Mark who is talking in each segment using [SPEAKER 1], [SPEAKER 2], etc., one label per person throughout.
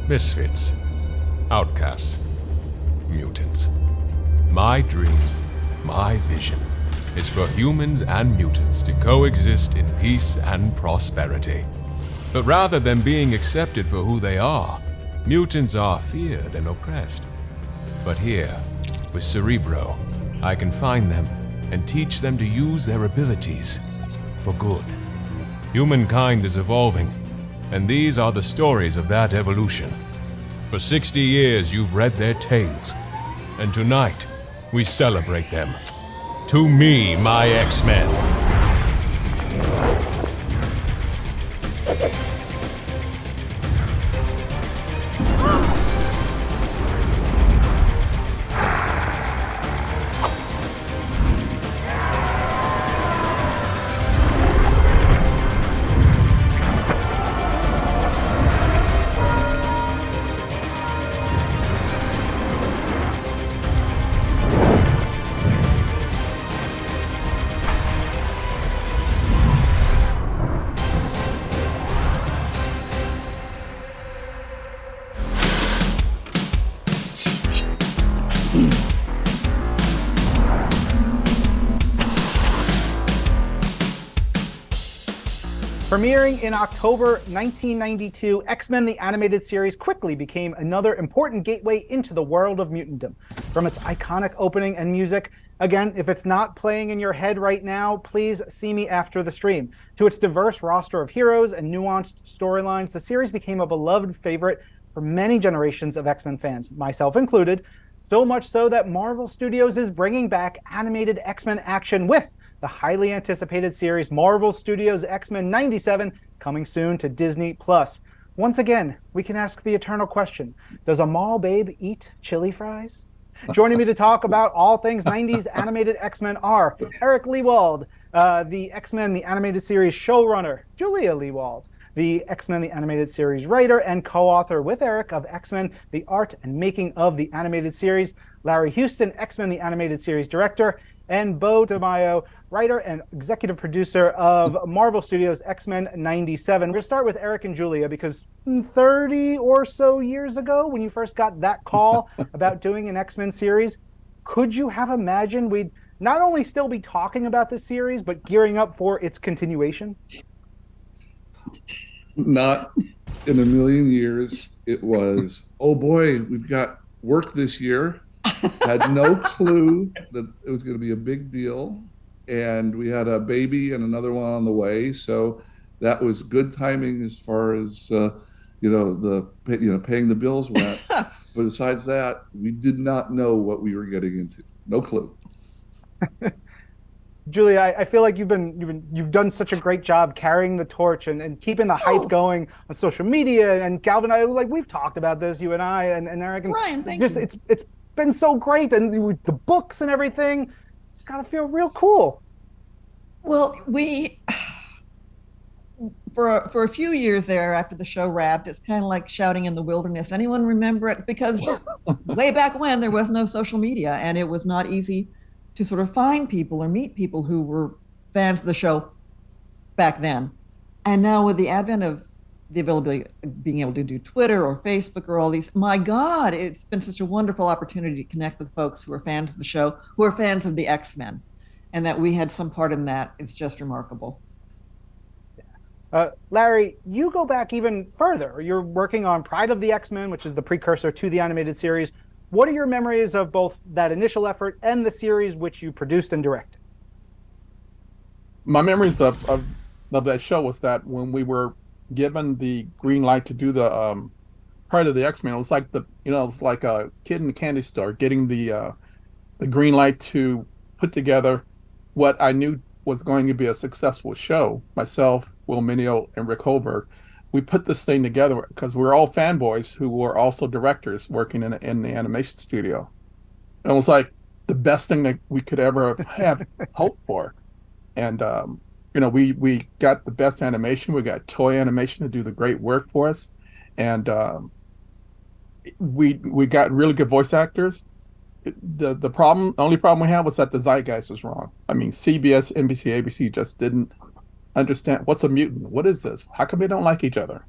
[SPEAKER 1] Misfits, outcasts, mutants. My dream, my vision, is for humans and mutants to coexist in peace and prosperity. But rather than being accepted for who they are, mutants are feared and oppressed. But here, with Cerebro, I can find them and teach them to use their abilities for good. Humankind is evolving, and these are the stories of that evolution. For 60 years you've read their tales, and tonight we celebrate them. To me, my X-Men.
[SPEAKER 2] Premiering in October 1992, X-Men the Animated Series quickly became another important gateway into the world of mutantdom. From its iconic opening and music, again, if it's not playing in your head right now, please see me after the stream, to its diverse roster of heroes and nuanced storylines, the series became a beloved favorite for many generations of X-Men fans, myself included, so much so that Marvel Studios is bringing back animated X-Men action with the highly anticipated series Marvel Studios X-Men 97 coming soon to Disney+. Once again, we can ask the eternal question, does a mall babe eat chili fries? Joining me to talk about all things 90s animated X-Men are Eric Lewald, the X-Men the Animated Series showrunner, Julia Lewald, the X-Men the Animated Series writer and co-author with Eric of X-Men, the art and making of the animated series, Larry Houston, X-Men the Animated Series director, and Beau DeMayo, writer and executive producer of Marvel Studios X-Men 97. We're going to start with Eric and Julia because 30 or so years ago, when you first got that call about doing an X-Men series, could you have imagined we'd not only still be talking about this series, but gearing up for its continuation?
[SPEAKER 3] Not in a million years. It was, oh boy, we've got work this year. Had no clue that it was going to be a big deal. And we had a baby and another one on the way. So that was good timing as far as, paying the bills went. But besides that, we did not know what we were getting into. No clue.
[SPEAKER 2] Julia, I feel like you've done such a great job carrying the torch and keeping the hype going on social media. And Calvin, we've talked about this, you and I and Eric. And
[SPEAKER 4] Ryan, thank you.
[SPEAKER 2] It's been so great, and with the books and everything, it's got to feel real cool.
[SPEAKER 4] Well, we for a few years there after the show wrapped, it's kind of like shouting in the wilderness. Anyone remember it? Because way back when there was no social media, and it was not easy to sort of find people or meet people who were fans of the show back then. And now with the advent of the availability of being able to do Twitter or Facebook or all these, my God, it's been such a wonderful opportunity to connect with folks who are fans of the show, who are fans of the X-Men. And that we had some part in that is just remarkable.
[SPEAKER 2] Larry, you go back even further. You're working on Pride of the X-Men, which is the precursor to the animated series. What are your memories of both that initial effort and the series which you produced and directed?
[SPEAKER 5] My memories of that show was that when we were given the green light to do the Pride of the X-Men, it was like it's like a kid in the candy store getting the green light to put together what I knew was going to be a successful show. Myself, Will Mineo, and Rick Holberg, we put this thing together because we're all fanboys who were also directors working in the animation studio. And it was like the best thing that we could ever have hoped for. And we got the best animation. We got Toy Animation to do the great work for us, and we got really good voice actors. The only problem we had was that the zeitgeist was wrong. I mean, CBS, NBC, ABC just didn't understand what's a mutant. What is this? How come they don't like each other?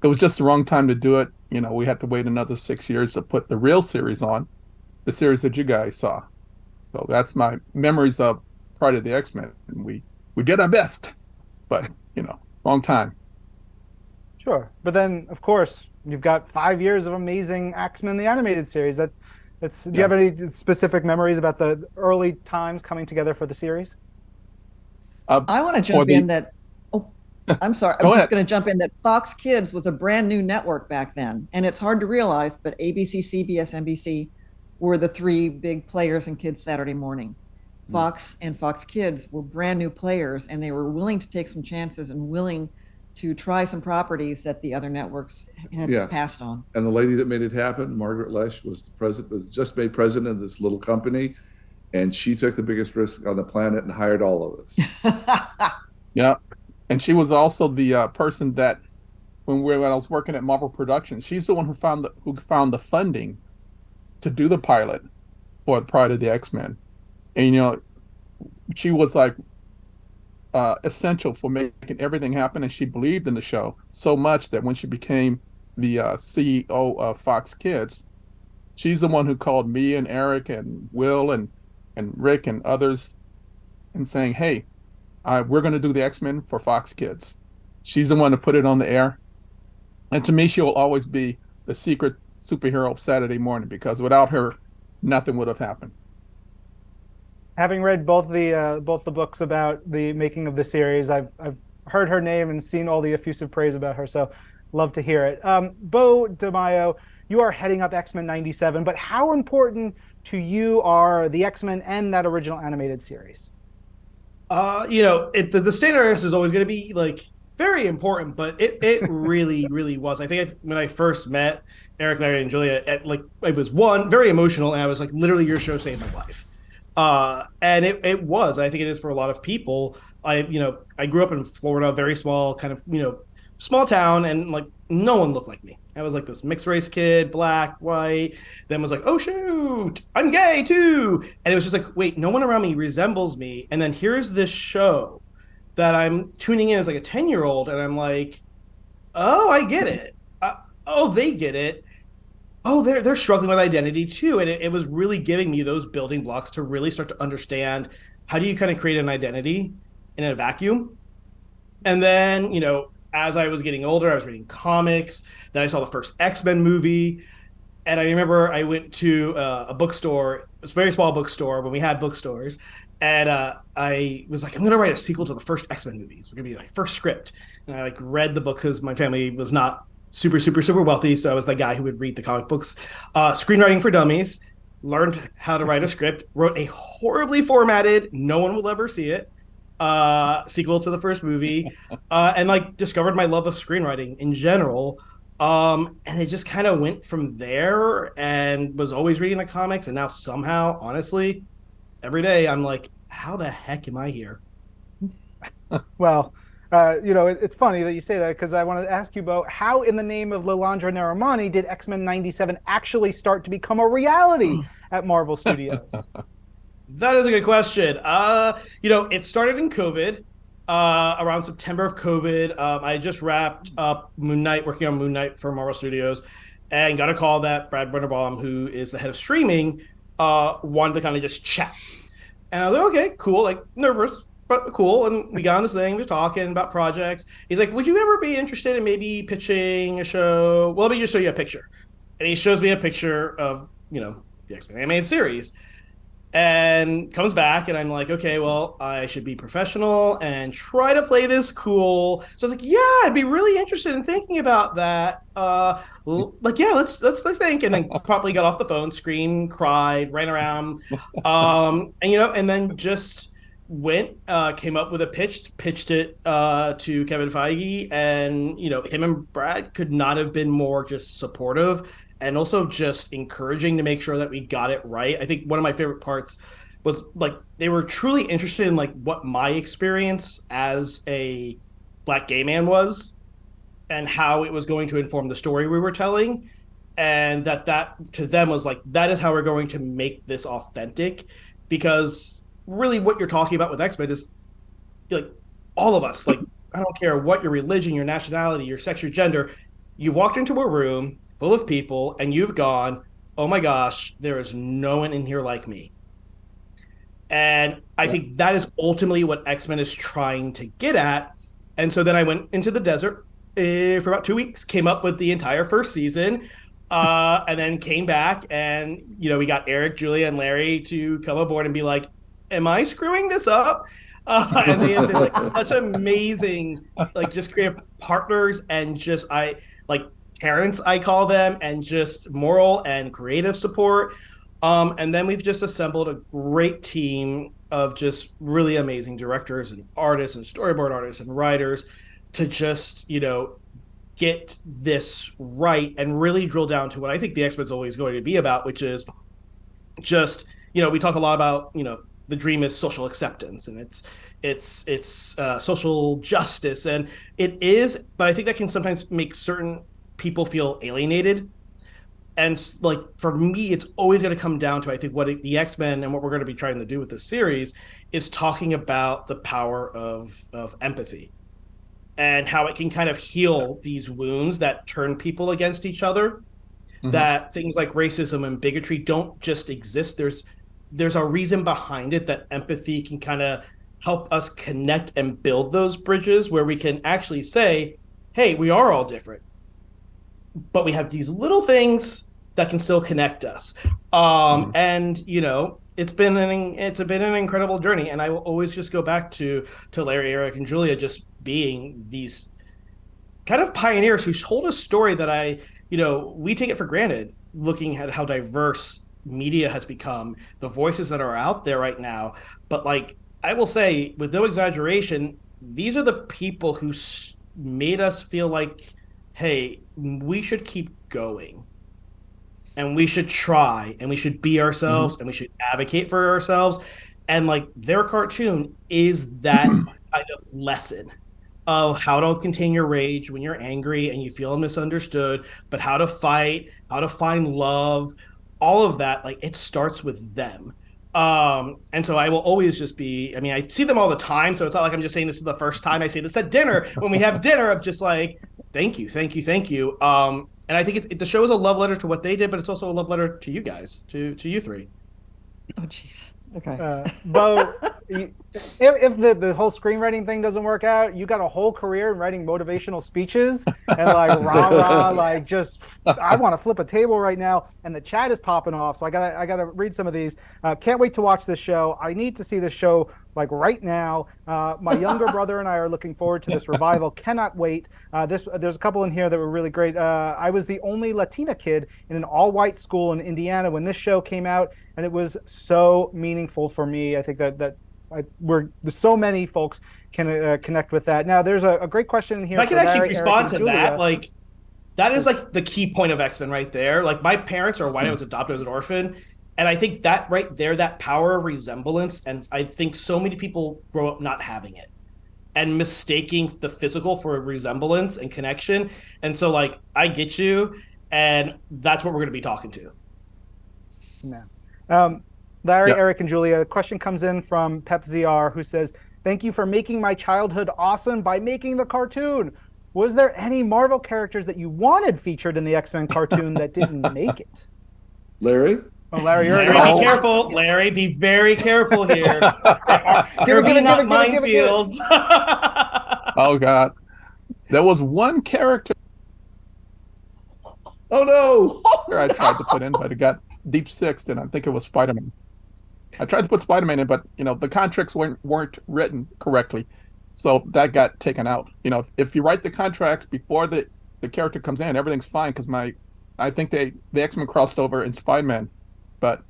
[SPEAKER 5] it was just the wrong time to do it. You know, we had to wait another 6 years to put the real series on, the series that you guys saw. So that's my memories of Pride of the X-Men. And we did our best, but wrong time.
[SPEAKER 2] Sure, but then of course you've got 5 years of amazing X-Men the animated series. Do you have any specific memories about the early times coming together for the series?
[SPEAKER 4] I want to jump in that. Oh, I'm sorry. I'm just going to jump in that Fox Kids was a brand new network back then, and it's hard to realize, but ABC, CBS, NBC were the three big players in Kids Saturday Morning. Fox and Fox Kids were brand new players, and they were willing to take some chances and willing to try some properties that the other networks had passed on.
[SPEAKER 3] And the lady that made it happen, Margaret Lesh, was just made president of this little company, and she took the biggest risk on the planet and hired all of us.
[SPEAKER 5] Yeah, and she was also the person that when I was working at Marvel Productions, she's the one who found the funding to do the pilot for Pride of the X-Men, and she was like essential for making everything happen, and she believed in the show so much that when she became the CEO of Fox Kids, she's the one who called me and Eric and Will and Rick and others and saying, hey, we're going to do the X-Men for Fox Kids. She's the one to put it on the air, and to me she will always be the secret superhero of Saturday Morning, because without her nothing would have happened.
[SPEAKER 2] Having read both the books about the making of the series, I've heard her name and seen all the effusive praise about her, so love to hear it. Beau DeMayo, you are heading up X-Men 97, but how important to you are the X-Men and that original animated series?
[SPEAKER 6] The standard answer is always going to be like very important, but it really, really was. I think when I first met Eric, Larry, and Julia, it was very emotional, and I was like, literally, your show saved my life. And it was. I think it is for a lot of people. I grew up in Florida, very small, kind of, small town, and like no one looked like me. I was like this mixed race kid, black, white, then was like, oh shoot, I'm gay too. And it was just like, wait, no one around me resembles me. And then here's this show that I'm tuning in as like a 10-year-old, and I'm like, oh, I get it. Oh, they get it. Oh, they're struggling with identity too. And it was really giving me those building blocks to really start to understand how do you kind of create an identity in a vacuum. And then, as I was getting older, I was reading comics. Then I saw the first X-Men movie. And I remember I went to a bookstore, a very small bookstore when we had bookstores. And I was like, I'm going to write a sequel to the first X-Men movies. We're going to be like first script. And I read the book because my family was not super, super, super wealthy. So I was the guy who would read the comic books. Screenwriting for Dummies, learned how to write a script, wrote a horribly formatted, no one will ever see it, sequel to the first movie, and discovered my love of screenwriting in general. And it just kind of went from there, and was always reading the comics. And now somehow, honestly, every day I'm like, how the heck am I here?
[SPEAKER 2] Well, it's funny that you say that, because I want to ask you, Beau, how in the name of Lilandra Naramani did X-Men 97 actually start to become a reality at Marvel Studios?
[SPEAKER 6] That is a good question. It started in COVID, around September of COVID. I just wrapped up Moon Knight, working on Moon Knight for Marvel Studios, and got a call that Brad Brunnerbaum, who is the head of streaming, wanted to kind of just chat. And I was like, okay, cool, like nervous, but cool. And we got on this thing, we were talking about projects. He's like, would you ever be interested in maybe pitching a show? Well, let me just show you a picture. And he shows me a picture of, the X-Men animated series. And comes back, and I'm like, okay, well, I should be professional and try to play this cool. So I was like, yeah, I'd be really interested in thinking about that. Let's think. And then promptly got off the phone, screamed, cried, ran around, and then just went, came up with a pitched it to Kevin Feige, and him and Brad could not have been more just supportive. And also just encouraging to make sure that we got it right. I think one of my favorite parts was they were truly interested in what my experience as a Black gay man was, and how it was going to inform the story we were telling, and that to them was that is how we're going to make this authentic, because really what you're talking about with X-Men is all of us. I don't care what your religion, your nationality, your sex, your gender. you've walked into a room full of people and you've gone, oh my gosh, there is no one in here like me. And I think that is ultimately what X-Men is trying to get at. And so then I went into the desert for about 2 weeks, came up with the entire first season, and then came back and, we got Eric, Julia, and Larry to come aboard and be like, am I screwing this up? And they have been like such amazing, like just creative partners and just parents, I call them, and just moral and creative support. And then we've just assembled a great team of just really amazing directors and artists and storyboard artists and writers to just, get this right and really drill down to what I think the X-Men is always going to be about, which is just, we talk a lot about, the dream is social acceptance and it's social justice, and it is, but I think that can sometimes make certain people feel alienated. And like for me, it's always going to come down to, I think, what the X-Men and what we're going to be trying to do with this series is talking about the power of empathy and how it can kind of heal these wounds that turn people against each other. Mm-hmm. That things like racism and bigotry don't just exist. There's a reason behind it, that empathy can kind of help us connect and build those bridges where we can actually say, hey, we are all different, but we have these little things that can still connect us. And it's been an incredible journey, and I will always just go back to Larry, Eric, and Julia just being these kind of pioneers who told a story that we take it for granted, looking at how diverse media has become, the voices that are out there right now. But like I will say, with no exaggeration, these are the people who made us feel like, hey, we should keep going and we should try and we should be ourselves and we should advocate for ourselves. And like their cartoon is that kind of lesson of how to contain your rage when you're angry and you feel misunderstood, but how to fight, how to find love, all of that. Like it starts with them. And so I will always just be, I see them all the time. So it's not like I'm just saying this is the first time. I say this at dinner when we have dinner of just like, thank you. And I think the show is a love letter to what they did, but it's also a love letter to you guys, to you three.
[SPEAKER 4] Oh, jeez. Okay.
[SPEAKER 2] Beau, if the whole screenwriting thing doesn't work out, you got a whole career in writing motivational speeches and like rah, like just, I want to flip a table right now, and the chat is popping off. So I gotta read some of these. Can't wait to watch this show. I need to see this show like right now. My younger brother and I are looking forward to this revival. Cannot wait. There's a couple in here that were really great. I was the only Latina kid in an all-white school in Indiana when this show came out, and it was so meaningful for me. I think that so many folks can connect with that. Now, there's a great question in here.
[SPEAKER 6] If I could actually
[SPEAKER 2] Larry,
[SPEAKER 6] respond to that, like that is like the key point of X-Men right there. Like my parents are white. I was adopted as an orphan. And I think that right there, that power of resemblance, and I think so many people grow up not having it and mistaking the physical for resemblance and connection. And so like, I get you, and that's what we're going to be talking to.
[SPEAKER 2] Yeah. Larry, Eric, and Julia, a question comes in from Pep ZR, who says, thank you for making my childhood awesome by making the cartoon. Was there any Marvel characters that you wanted featured in the X-Men cartoon that didn't make it?
[SPEAKER 3] Larry?
[SPEAKER 2] Oh, Larry,
[SPEAKER 6] Larry, be careful. Larry, be very careful here.
[SPEAKER 2] Give it.
[SPEAKER 6] Minefields.
[SPEAKER 5] Oh, God. There was one character.
[SPEAKER 3] Oh, no.
[SPEAKER 5] I tried to put in, but it got deep sixed, and I think it was Spider-Man. I tried to put Spider-Man in, but, the contracts weren't written correctly. So that got taken out. If you write the contracts before the character comes in, everything's fine, because I think the X-Men crossed over in Spider-Man. But,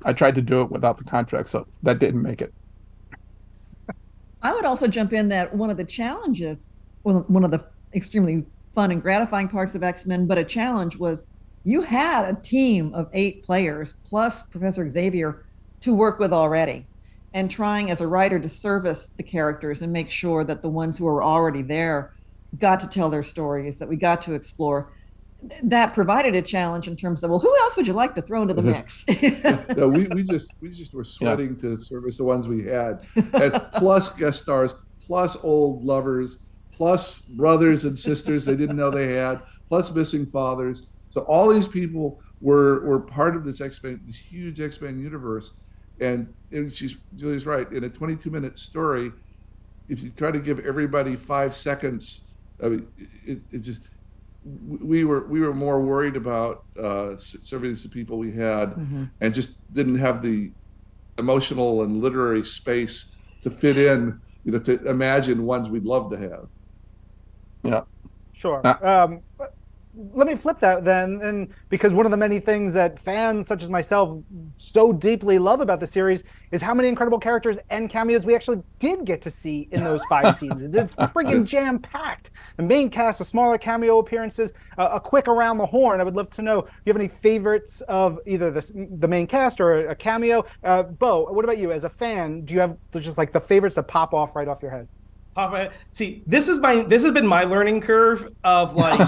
[SPEAKER 5] I tried to do it without the contract, so that didn't make it.
[SPEAKER 4] I would also jump in that one of the challenges, one of the extremely fun and gratifying parts of X-Men, but a challenge was you had a team of 8 players plus Professor Xavier to work with already, and trying as a writer to service the characters and make sure that the ones who were already there got to tell their stories, that we got to explore. That provided a challenge in terms of, well, who else would you like to throw into the mix?
[SPEAKER 3] No, we just were sweating to service the ones we had, and plus guest stars, plus old lovers, plus brothers and sisters they didn't know they had, plus missing fathers. So all these people were part of this this huge X-Men universe. And Julia's right. In a 22-minute story, if you try to give everybody 5 seconds, I mean, it just we were more worried about serving the people we had, and just didn't have the emotional and literary space to fit in, to imagine ones we'd love to have.
[SPEAKER 5] Yeah.
[SPEAKER 2] Sure. Let me flip that then, and because one of the many things that fans such as myself so deeply love about the series is how many incredible characters and cameos we actually did get to see in those 5 seasons. It's friggin' jam-packed. The main cast, the smaller cameo appearances, a quick around the horn. I would love to know, do you have any favorites of either the main cast or a cameo? Beau, what about you? As a fan, do you have just like the favorites that pop off right off your head?
[SPEAKER 6] See, this has been my learning curve of like,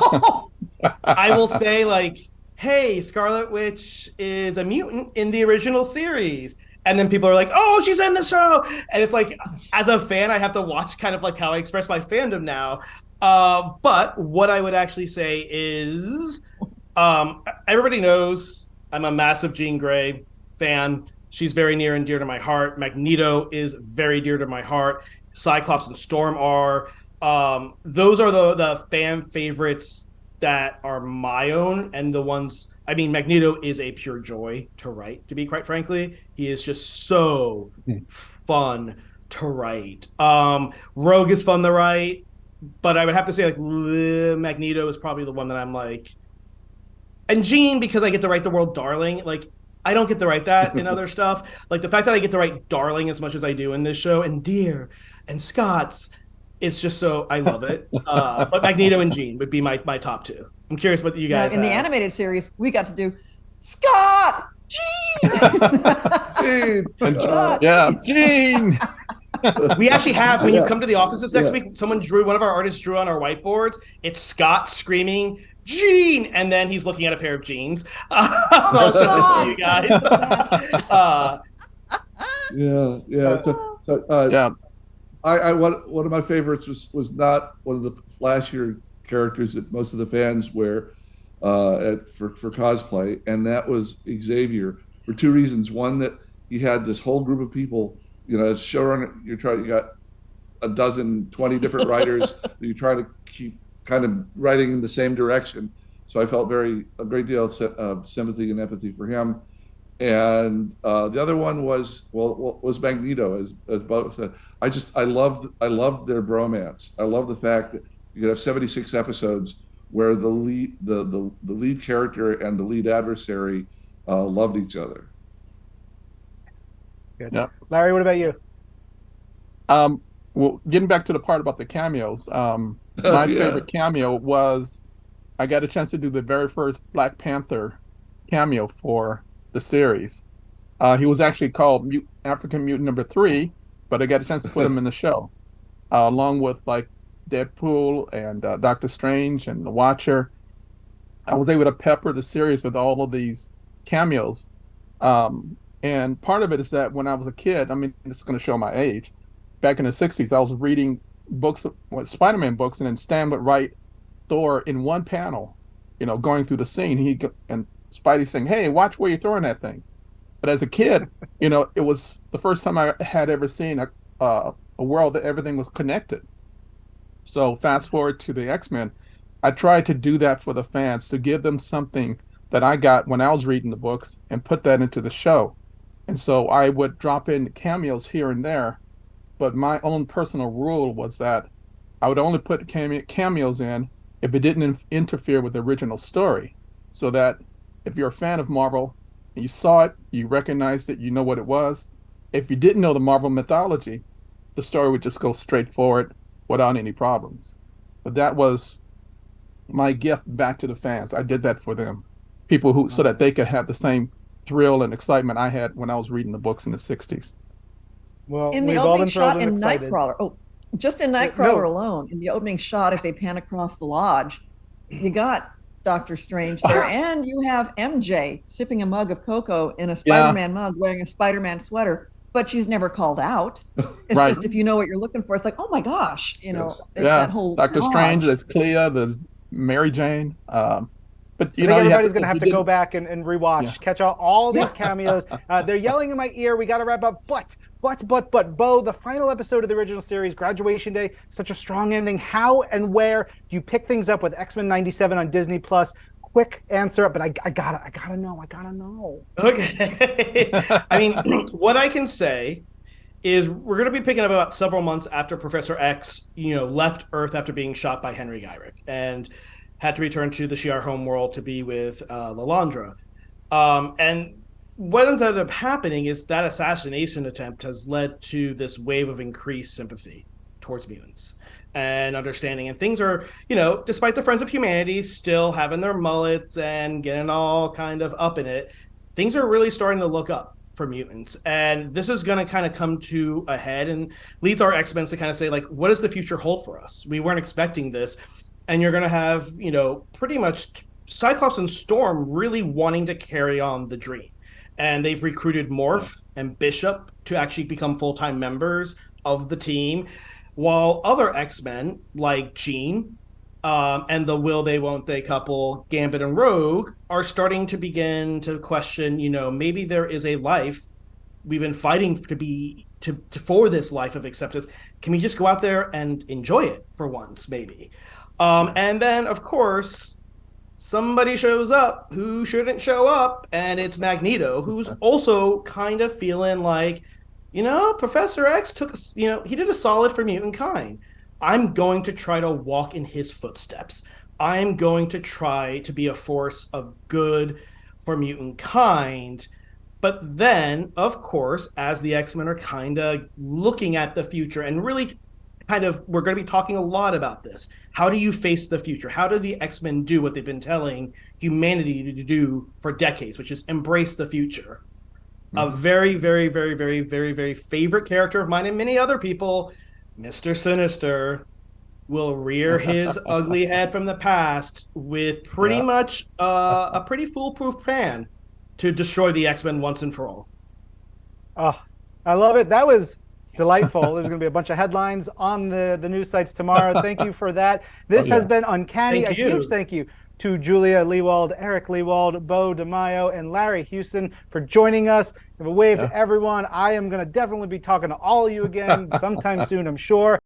[SPEAKER 6] I will say like, hey, Scarlet Witch is a mutant in the original series. And then people are like, oh, she's in the show. And it's like, as a fan, I have to watch kind of like how I express my fandom now. But what I would actually say is, everybody knows I'm a massive Jean Grey fan. She's very near and dear to my heart. Magneto is very dear to my heart. Cyclops and Storm are. Those are the fan favorites that are my own, and the ones, I mean, Magneto is a pure joy to write, to be quite frankly. He is just so fun to write. Rogue is fun to write, but I would have to say like Magneto is probably the one that I'm like, and Jean, because I get to write the world darling, like I don't get to write that in other stuff. Like the fact that I get to write darling as much as I do in this show, and dear and Scott's, it's just so, I love it. But Magneto and Jean would be my top 2. I'm curious what you guys
[SPEAKER 4] in the animated series, we got to do Scott, Jean.
[SPEAKER 3] Jean.
[SPEAKER 5] Yeah, Jean.
[SPEAKER 6] We actually have, when you come to the offices next week, one of our artists drew on our whiteboards, it's Scott screaming, Jean, and then he's looking at a pair of jeans. So I'll show this to you guys.
[SPEAKER 3] Yeah. One of my favorites was not one of the flashier characters that most of the fans wear for cosplay, and that was Xavier, for 2 reasons. One, that he had this whole group of people, as showrunner, you got a dozen, 20 different writers that you try to keep kind of writing in the same direction. So I felt a great deal of sympathy and empathy for him. And the other one was Magneto, as Beau said. I loved their bromance. I love the fact that you could have 76 episodes where the lead character and the lead adversary loved each other.
[SPEAKER 2] Good. Yeah. Larry, what about you?
[SPEAKER 5] Well, getting back to the part about the cameos, my favorite cameo was, I got a chance to do the very first Black Panther cameo for the series. He was actually called African Mutant number 3, but I got a chance to put him in the show, along with like Deadpool and Doctor Strange and the Watcher. I was able to pepper the series with all of these cameos. And part of it is that when I was a kid, I mean, this is going to show my age, back in the 60s, I was reading books, Spider-Man books, and then Stan would write Thor in one panel, going through the scene. And Spidey saying, hey, watch where you're throwing that thing. But as a kid, it was the first time I had ever seen a world that everything was connected. So fast forward to the X-Men, I tried to do that for the fans, to give them something that I got when I was reading the books and put that into the show. And so I would drop in cameos here and there, but my own personal rule was that I would only put cameos in if it didn't interfere with the original story, so that if you're a fan of Marvel, and you saw it, you recognized it, you know what it was. If you didn't know the Marvel mythology, the story would just go straight forward without any problems. But that was my gift back to the fans. I did that for them, so that they could have the same thrill and excitement I had when I was reading the books in the 60s.
[SPEAKER 2] Well,
[SPEAKER 4] in the opening shot in Nightcrawler, just in Nightcrawler alone, in the opening shot as they pan across the lodge, you got Doctor Strange there, and you have MJ sipping a mug of cocoa in a Spider-Man mug, wearing a Spider-Man sweater, but she's never called out. It's just, if you know what you're looking for, it's like, oh my gosh, that whole
[SPEAKER 5] Doctor
[SPEAKER 4] lodge.
[SPEAKER 5] Strange, there's Clea, there's Mary Jane. But
[SPEAKER 2] I
[SPEAKER 5] you
[SPEAKER 2] think
[SPEAKER 5] know,
[SPEAKER 2] everybody's going to
[SPEAKER 5] if
[SPEAKER 2] have
[SPEAKER 5] you
[SPEAKER 2] to go
[SPEAKER 5] didn't-
[SPEAKER 2] back and rewatch,
[SPEAKER 5] Yeah.
[SPEAKER 2] catch all these cameos. They're yelling in my ear. We got to wrap up. But, Beau, the final episode of the original series, Graduation Day, such a strong ending. How and where do you pick things up with X-Men 97 on Disney Plus? Quick answer, but I gotta know.
[SPEAKER 6] Okay. I mean, what I can say is we're going to be picking up about several months after Professor X, left Earth after being shot by Henry Gyrick and had to return to the Shi'ar homeworld to be with Lalandra. And what ended up happening is that assassination attempt has led to this wave of increased sympathy towards mutants and understanding. And things are, despite the Friends of Humanity still having their mullets and getting all kind of up in it, things are really starting to look up for mutants. And this is going to kind of come to a head and leads our X-Men to kind of say, like, what does the future hold for us? We weren't expecting this. And you're going to have, pretty much Cyclops and Storm really wanting to carry on the dream. And they've recruited Morph and Bishop to actually become full-time members of the team, while other X-Men like Jean and the will they won't they couple, Gambit and Rogue, are starting to begin to question, maybe there is a life we've been fighting for this life of acceptance. Can we just go out there and enjoy it for once, maybe? And then, of course, somebody shows up who shouldn't show up, and it's Magneto, who's also kind of feeling like, Professor X he did a solid for mutant kind. I'm going to try to walk in his footsteps. I'm going to try to be a force of good for mutant kind. But then, of course, as the X-Men are kind of looking at the future and really we're going to be talking a lot about this. How do you face the future? How do the X-Men do what they've been telling humanity to do for decades, which is embrace the future? A very, very, very, very, very, very favorite character of mine and many other people, Mr. Sinister, will rear his ugly head from the past with pretty much a pretty foolproof plan to destroy the X-Men once and for all.
[SPEAKER 2] Oh, I love it. That was delightful. There's going to be a bunch of headlines on the news sites tomorrow. Thank you for that. This has been Uncanny.
[SPEAKER 6] Thank
[SPEAKER 2] a
[SPEAKER 6] you.
[SPEAKER 2] huge thank you to Julia Lewald, Eric Lewald, Beau DeMayo, and Larry Houston for joining us. Give a wave to everyone. I am going to definitely be talking to all of you again sometime soon, I'm sure.